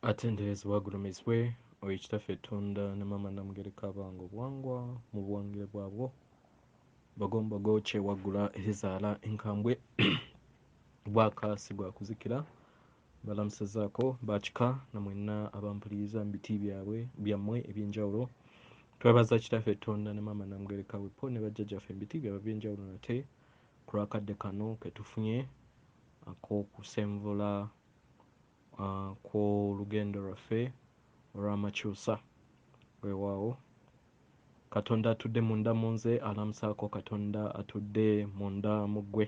atenderezebwa gulumizibwe oweekitaffe ettonda ne maama namugereka abange obwangwa mu buwangire bwabwo bagombago kyewaggula erizaala enkambwe bwakaasi gwakuzikira balamusizaako bakika namwenna abampuliriza mu biti byammwe ebyenjawulo twebaza kitaffe ettonda ne maama namugereka bwepo ne bajjajjaffe mu biti byabwe ebyenjawulo nate ku lwakadde kano ketufunye ak'okusenvula kw'olugendo lwaffe olw'amakyusa weewaawo katonda atudde munda mu nze alamusaako katonda atudde munda mu ggwe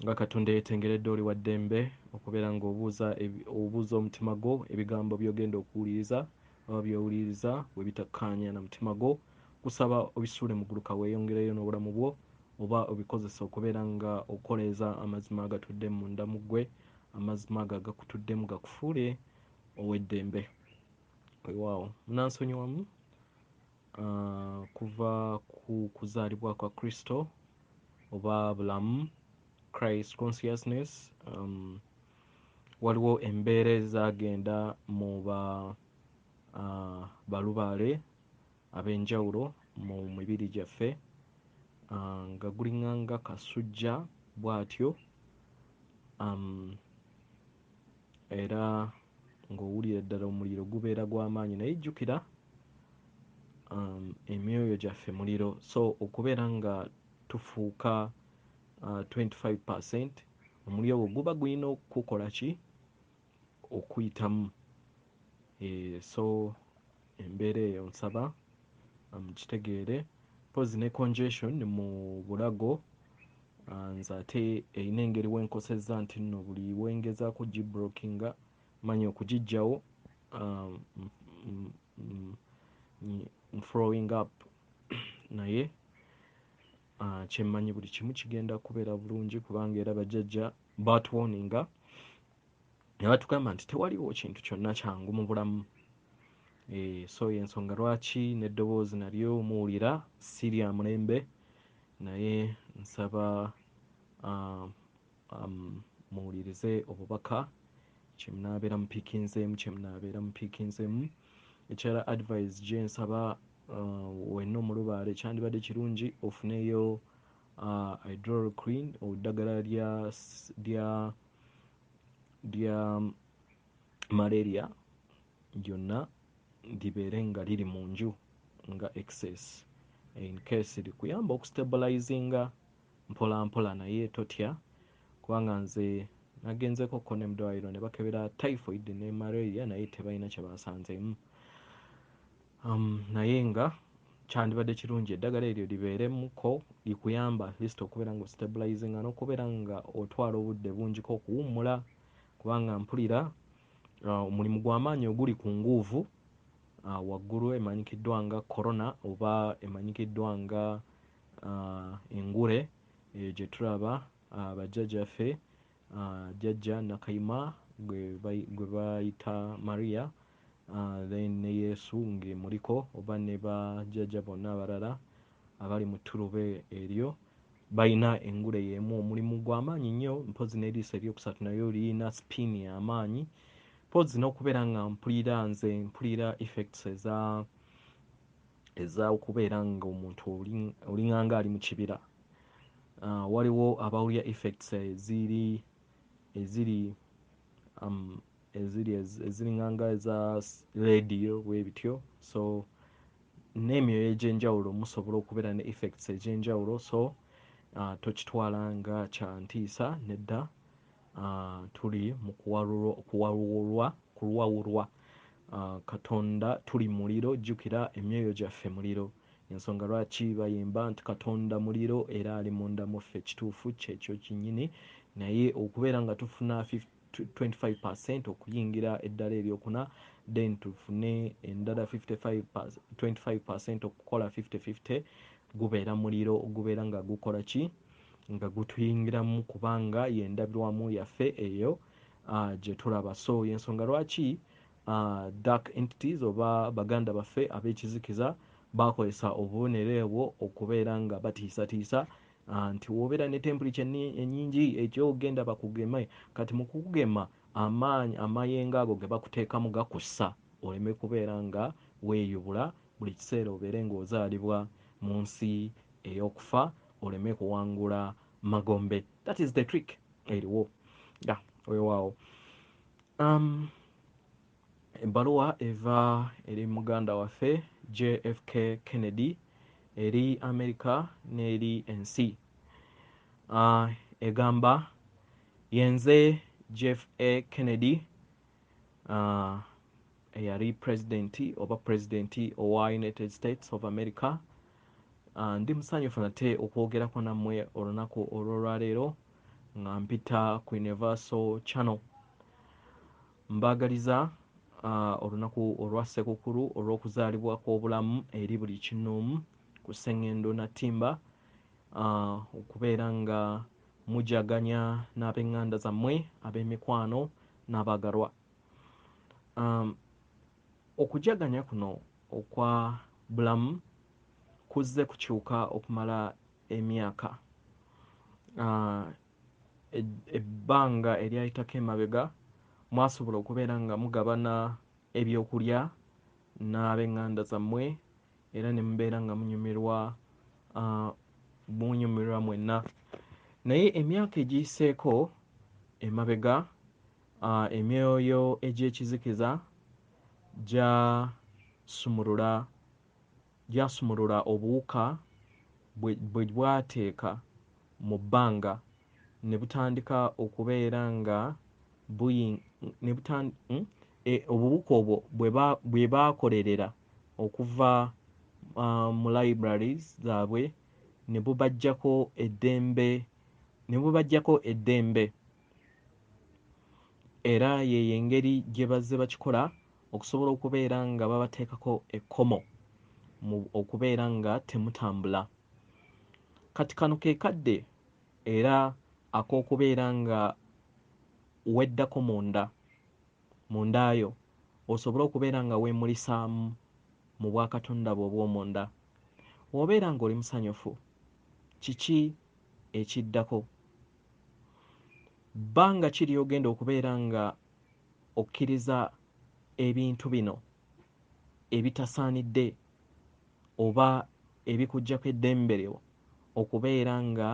nga katonda yeetengeredde oli wa ddembe okubeera ng'obuuza omutima gwo ebigambo by'ogenda okuwuliriza oba by'owuliriza bwe bitakkaanya na mutima gwo kusaba obisuule mu ggulu kaweeyongereyo n'obulamu bwo oba obikozesa okubeera nga okoleeza amazima agatudde munda mu ggwe amazima ago agakutuddemu gakufuule ow'eddembe weewaawo munansonyiwamu kuva ku kuzaalibwa kwa kristo oba bulamu Christ consciousness waliwo embeera ezagenda mu balubaale ab'enjawulo mu mibiri gyaffe nga gulinganga kasujja bw'atyo era ng'owulira ddala omuliro gubeera gw'amaanyi naye jjukira emyoyo gyaffe muliro so okubeera nga tufuuka 25% omuliro ogwo guba gulina okukola ki okuyitamu so embeera eyo nsaba mukitegeere pozi ne congestion mu bulago nze ate erina engeri wenkosezza nti nno buli wengezaako gibrokinga manya okugiggyawo flowing up naye kyemmanyi buli kimu kigenda kubeera bulungi kubanga era bajjajja batuwoninga ne batugamba nti tewaliwo kintu kyonna kyangu mu bulamu so y'ensonga lwaki n'eddoboozi nalyo muwulira si lya mulembe naye nsaba muwulirize obubaka kyemunaabeera mupiikinzeemu ekyala advice gye nsaba wenna omulubaale kyandibadde kirungi ofuneyo hydrochlorine eddagala lya malaria lyonna libeere nga liri mu nju nga excess in case likuyamba okustabilizinga mpola mpola naye totya kubanga nze nagenzeko ne mudwaliro ne bakebera typhoid ne malaria naye tebalina kye basanzeemu naye nga kyandibadde kirungi eddagala eryo libeeremuko likuyamba at least okubeera nga ostabilizinga n'okubeera nga otwala obudde bungiko okuwummula kubanga mpulira omulimu gw'amaanyi oguli ku nguuvu waggulu emanyikiddwa nga corona oba emanyikiddwa nga engule eyo gye tulaba bajjajjaffe jjajja nakayima gwe bayita maria then ne yesu ng'emuliko oba ne bajjajja bonna abalala abali mu ttulube eryo balina engule y'emu omulimu gw'amaanyi nnyo mpozi n'eriiso eryokusatu nayo lirina spin y'amaanyi mpozi n'okubeera nga mpulira effects eza okubeera nga omuntu olinganga ali mu kibira waliwo abawulira effects eziringanga eza radio bwe bityo so n'emyoyo egy'enjawulo musobola okubeera ne effects egy'enjawulo so tokitwala nga kyantiisa nedda tuli mu kuwawulwa katonda tuli muliro jjukira emyoyo gyaffe muliro ensonga lwaki bayimba nti katonda muliro era ali munda muffe kituufu kyekyo kinnyini naye okubeera nga tufuna 25% okuyingira eddala eryokuna then tufune endala 25% okukola 50-50 gubeera muliro gubeera nga gukola ki nga gutuyingiramu kubanga yendabirwamu yaffe eyo gye tulaba so yensonga lwaki dark entities oba baganda baffe ab'ekizikiza bakozesa obubonero obwo okubeera nga batiisatiisa nti wobeera ne temperature ennyingi ekyo ogenda bakugeme kati mu kukugema amaanyi amayengo ago ge bakuteekamu gakussa oleme kubeera nga weeyubula buli kiseera obeere ng'ozaalibwa mu nsi ey'okufa oleme kuwangula magombe. That is the trick eriwo. Weewaawo. Ebbaluwa eva eri muganda waffe J.F.K. Kennedy eri America n'eri Ensi. Egamba yenze J.F.A. Kennedy eyali presidenti oba presidenti owa United States of America. Ndi musanyufu nate okwogerako nammwe olunaku olwolwaleero nga mpita ku Universal Channel. Mbaagaliza olunaku olwa Ssekukkulu olw'okuzaalibwa kw'obulamu eri buli kinnoomu ku Sseŋŋendo Nattimba, okubeera nga mujaganya n'ab'eŋŋanda zammwe ab'emikwano n'abaagalwa. Okujaganya kuno okwa bulamu kuzze kukyuka okumala emyaka. Ebbanga eryayitako emabega mwasobola okubeera nga mugabana ebyokulya n'ab'eŋŋanda zammwe era ne mubeera nga munyumirwa mwenna. Naye emyaka egiyiseeko emabega emyoyo egy'ekizikiza gyasumulula obuwuka bwe bwateeka mu bbanga ne butandika okubeera nga obuwuka obwo bwe baakolerera okuva mu libraries zaabwe ne bubaggyako eddembe era yeyo engeri gye bazze bakikola okusobola okubeera nga babateekako ekkomo okubeera nga temutambula. Kati kano ke kadde era ak'okubeera nga weddako mundayo osobole okubeera nga weemulisaamu mu bwakatonda bwe obw'omunda. Bw'obeera ng'oli musanyufu, kiki ekiddako? Bbanga ki ly'ogenda okubeera nga okkiriza ebintu bino ebitasaanidde oba ebikuggyako eddembe lyo okubeera nga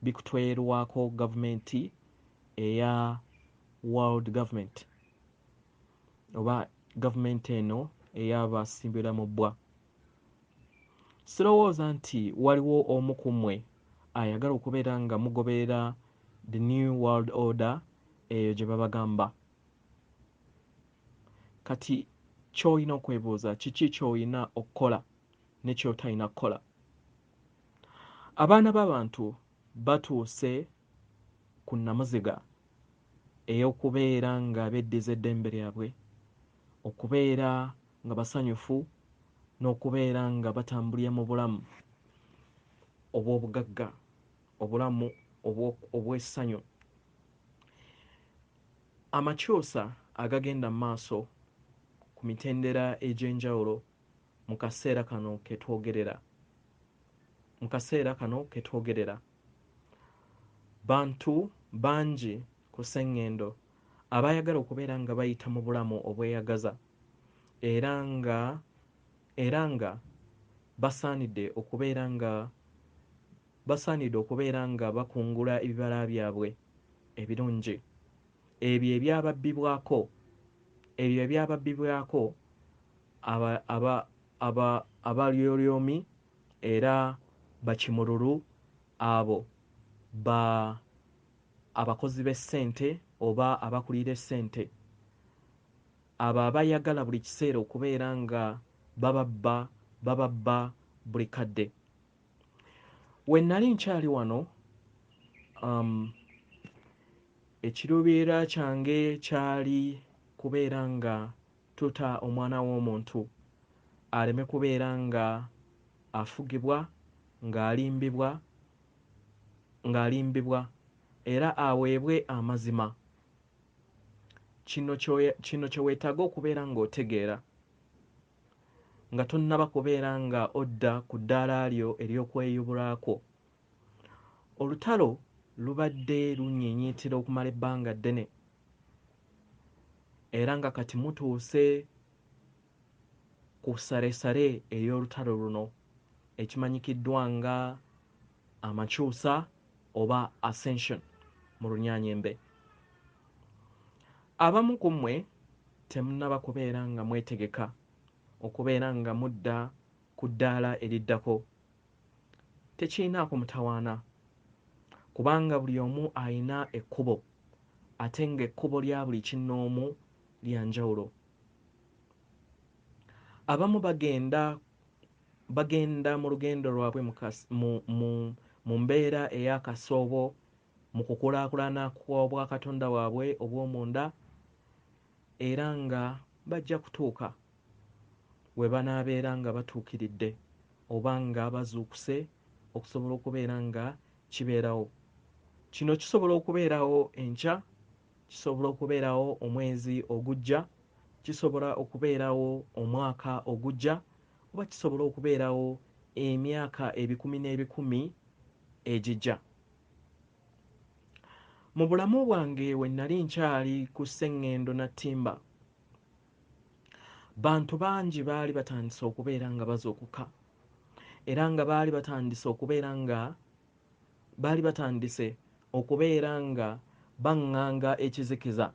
bikutwerwako gavumenti eya world government oba gavumenti eno ey'abasimbira mu bbwa? Sirowooza nti waliwo omu ku mmwe ayagala okubeera nga mugoberera the new world order eyo gye babagamba. Kati ky'olina okwebuuza, kiki ky'olina okukola ne ky'otalina kukola? Abaana b'abantu batuuse ku nnamuziga ey'okubeera nga beddiza eddembe lyabwe, okubeera nga basanyufu n'okubeera nga batambulira mu bulamu obw'obugagga, obulamu obw'essanyu. Amakyusa agagenda mu maaso ku mitendera egy'enjawulo mu kaseera kano ke twogerera. Bantu bangi ku Sseŋŋendo abaayagala okubeera nga bayita mu bulamu obweyagaza era nga basaanidde okubeera nga bakungula ebibala byabwe ebirungi. Ebyo ebyababbibwako abalyolyomi era bakimululu, abo abakozi b'essente oba abakulira essente, abo abayagala buli kiseera okubeera nga bababba buli kadde. We nnali nkyali wano, ekiruubirirwa kyange kyali kubeera nga tuta omwana w'omuntu aleme kubeera nga afugibwa, ng'alimbibwa era aweebwe amazima. Kino kye weetaaga okubeera ng'otegeera nga tonnaba kubeera nga odda ku ddaala lyo ery'okweyubulako. Olutalo lubadde lunnyiinyiitira okumala ebbanga ddene era nga kati mutuuse ku ssalessale ey'olutalo luno ekimanyikiddwa nga amakyusa oba ascension mu lunyaanyembe. Abamu ku mmwe temunnaba kubeera nga mwetegeka okubeera nga mudda ku ddaala eriddako. Tekirinaako mutawaana, kubanga buli omu ayina ekkubo, ate ng'ekkubo lya buli kinnoomu lya njawulo. Abamu bagenda mu lugendo lwabwe mu mbeera ey'akasoobo mu kukulaakulana kw'obwakatonda bwabwe obw'omunda, era nga bajja kutuuka we banaabeera nga batuukiridde oba nga bazuukuse okusobola okubeera nga kibeerawo. Kino kisobola okubeerawo enkya, kisobola okubeerawo omwezi ogujja, kisobola okubeerawo omwaka ogujja, oba kisobola okubeerawo emyaka ebikumi n'ebikumi egijja. Mu bulamu bwange we nnali nkyali ku sseŋŋendo na ttimba, bantu bangi baali batandise okubeera nga bazuukuka, era nga baali batandise okubeera nga baŋŋanga ekizikiza.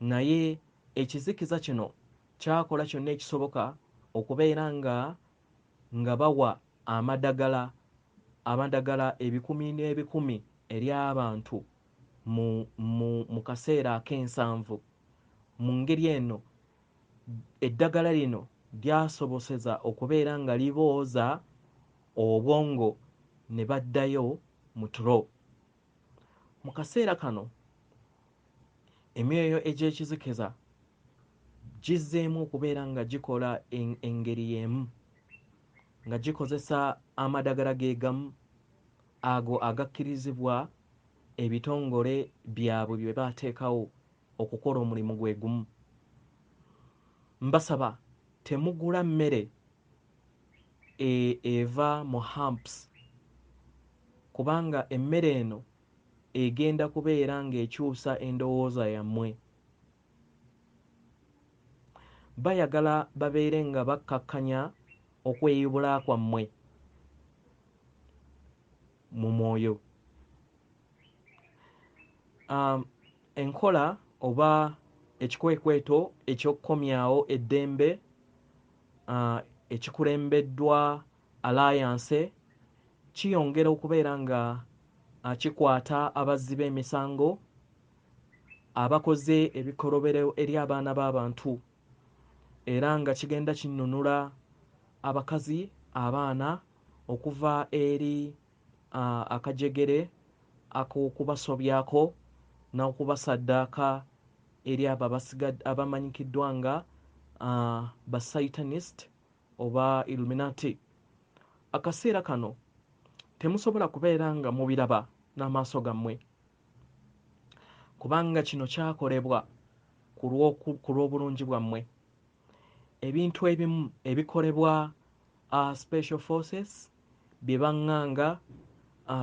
Naye ekizikiza kino kyakola kyonna ekisoboka okubeera nga bawa amadagala ebikumi n'ebikumi eri abantu mu kaseera ak'ensanvu. Mu ngeri eno eddagala lino lyasoboseza okubeera nga libooza obwongo ne baddayo mu tulo. Mu kaseera kano emyoyo egy'ekizikiza gizzeemu okubeera nga gikola engeri y'emu, nga gikozesa amadagala ge gamu ago agakkirizibwa ebitongole byabwe bye baateekawo okukola omulimu gwe gumu. Mbasaba temugula mmere eva mu hamps, kubanga emmere eno egenda kubeera ng'ekyusa endowooza yammwe. Bayagala babeere nga bakkakkanya okweyubula kwammwe mu mwoyo. Enkola oba ekikwekweto eky'okukomyawo eddembe ekikulembeddwa Alliance kiyongera okubeera nga kikwata abazzi b'emisango, abakoze ebikolobero eri abaana b'abantu, era nga kigenda kinnunula abakazi, abaana okuva eri akajegere ak'okubasobyako n'okubasaddaaka eri abo abamanyikiddwa nga ba Satanist oba Illuminati. Akaseera kano temusobola kubeera nga mubiraba n'amaaso gammwe, kubanga kino kyakolebwa ku lw'obulungi bwammwe. Ebintu ebimu ebikolebwa special forces bye baŋŋanga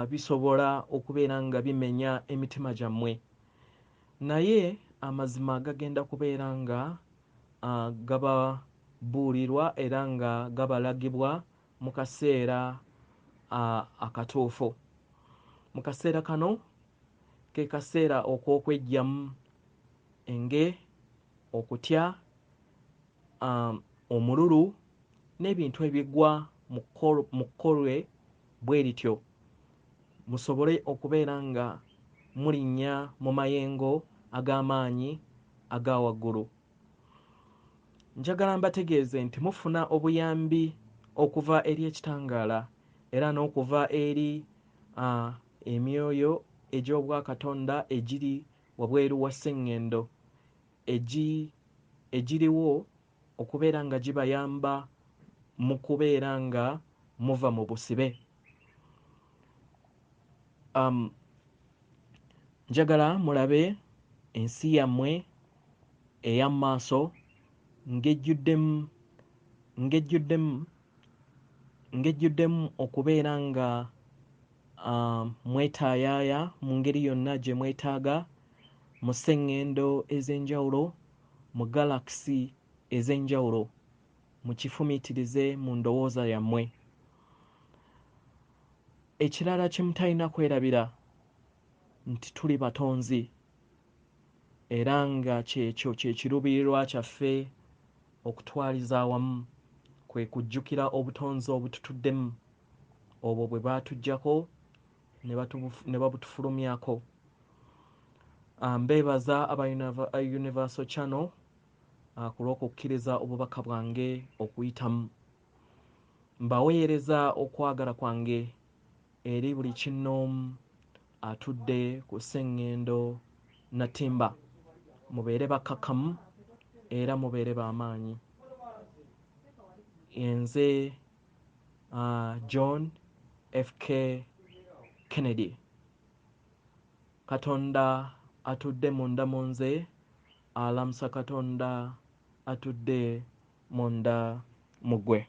bisobola okubeera nga bimenya emitima gyammwe, naye amazima gagenda kubeera nga gababuulirwa era nga gabalagibwa mu kaseera akatuufu. Mu kaseera kano ke kaseera ok'okweggyamu enge, okutya, omululu n'ebintu ebiggwa mu kkolwe bwe lityo, musobole okubeera nga mulinnya mu mayengo ag'amaanyi aga waggulu. Njagala mbategeeze nti mufuna obuyambi okuva eri ekitangaala era n'okuva eri emyoyo egy'obwakatonda egiri wabweru wa sseŋŋendo egiriwo okubeera nga gibayamba mu kubeera nga muva mu busibe. Njagala mulabe ensi yammwe ey'amu maaso ng'ejjuddemu okubeera nga mwetaayaaya mu ngeri yonna gye mwetaaga mu sseŋŋendo ez'enjawulo mu galaxy ez'enjawulo mukifumiitirize mu ndowooza yammwe. Ekirala kye mutalina kwerabira nti tuli batonzi era nga kyekyo kye kiruubirirwa kyaffe okutwaliza awamu, kwe kujjukira obutonzi obututuddemu obwo bwe baatuggyako ne babutufulumyako. Mbeebaza aba Universal Channel ku lw'okukkiriza obubaka bwange okuyitamu. Mbaweereza okwagala kwange eri buli kinnoomu atudde ku sseŋŋendo Natimba. Mubeere bakkakkamu era mubeere b'amaanyi. Nze John.F.Kennedy. Katonda atudde munda mu nze alamusa Katonda atudde munda mu ggwe.